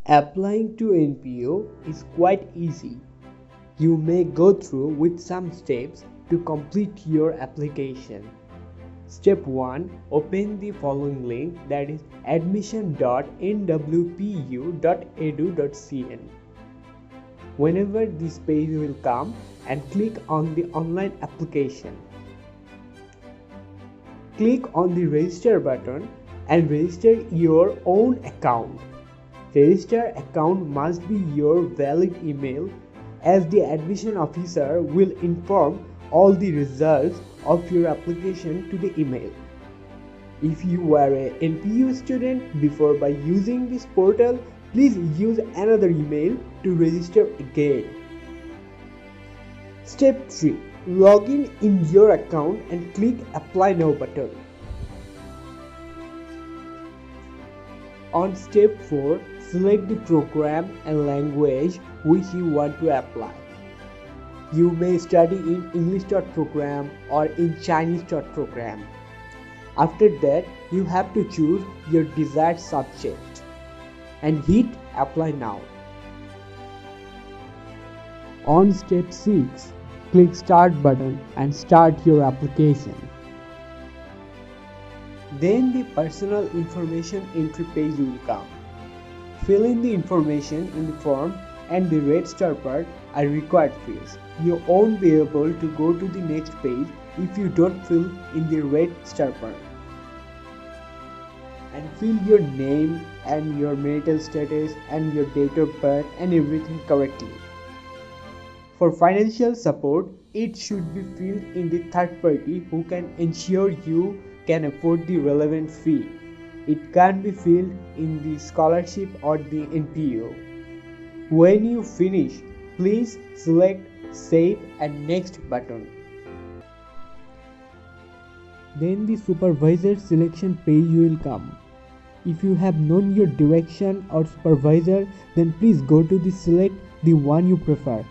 Applying to NPO is quite easy. You may go through with some steps to complete your application. Step 1. Open the following link, that is admission.nwpu.edu.cn. Whenever this page will come, and click on the online application. Click on the register button and register your own account. Register account must be your valid email, as the admission officer will inform all the results of your application to the email. If you were an NPU student before by using this portal, please use another email to register again. Step 3. Log in your account and click Apply Now button. On step 4, select the program and language which you want to apply. You may study in English program or in Chinese program. After that, you have to choose your desired subject and hit Apply Now. On step 6, click Start button and start your application. Then the personal information entry page will come. Fill in the information in the form, and the red star part are required fields. You won't be able to go to the next page if you don't fill in the red star part. And fill your name and your marital status and your date of birth and everything correctly. For financial support, it should be filled in the third party who can ensure you can afford the relevant fee. It can be filled in the scholarship or the NPO. When you finish, please select Save and Next button. Then the supervisor selection page will come. If you have known your direction or supervisor, then please go to the select the one you prefer.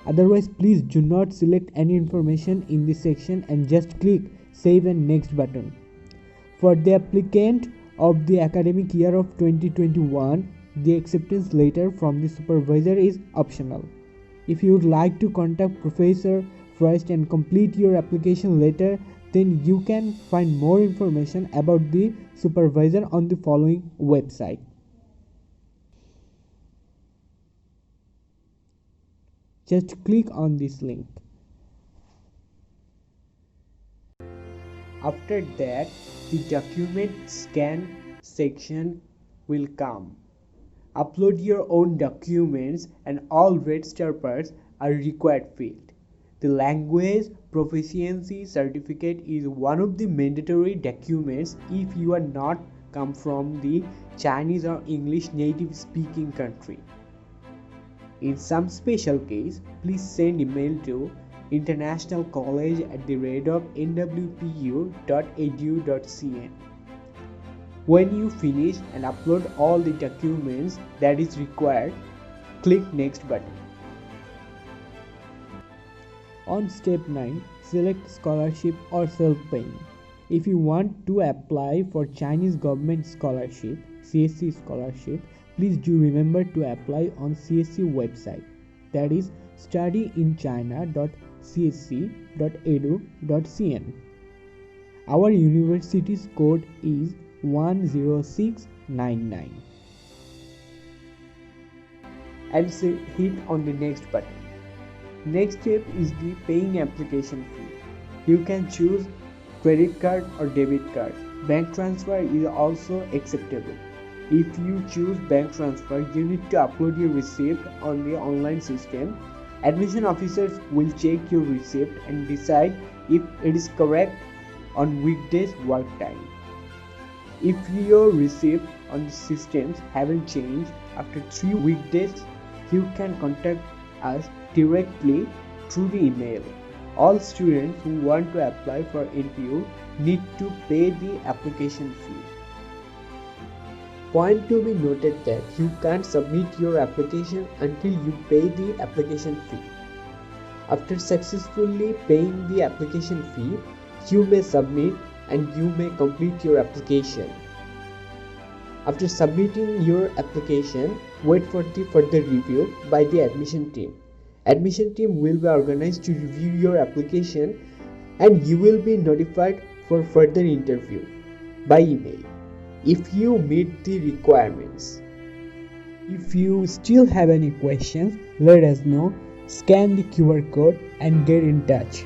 Otherwise, please do not select any information in this section and just click Save and Next button. For the applicant of the academic year of 2021, the acceptance letter from the supervisor is optional. If you would like to contact professor first and complete your application later, then you can find more information about the supervisor on the following website. Just click on this link. After that, the document scan section will come. Upload your own documents and all red star parts are required field. The language proficiency certificate is one of the mandatory documents if you are not come from the Chinese or English native speaking country. In some special case, please send email to internationalcollege@nwpu.edu.cn. When you finish and upload all the documents that is required, click Next button. On step 9, select scholarship or self-paying. If you want to apply for Chinese government scholarship, CSC scholarship, please do remember to apply on CSC website, that is studyinchina.csc.edu.cn. Our university's code is 10699. And hit on the next button. Next step is the paying application fee. You can choose credit card or debit card. Bank transfer is also acceptable. If you choose bank transfer, you need to upload your receipt on the online system. Admission officers will check your receipt and decide if it is correct on weekdays work time. If your receipt on the systems haven't changed after 3 weekdays, you can contact us directly through the email. All students who want to apply for NPO need to pay the application fee. Point to be noted that you can't submit your application until you pay the application fee. After successfully paying the application fee, you may submit and you may complete your application. After submitting your application, wait for the further review by the admission team. Admission team will be organized to review your application and you will be notified for further interview by email if you meet the requirements. If you still have any questions, let us know. Scan the QR code and get in touch.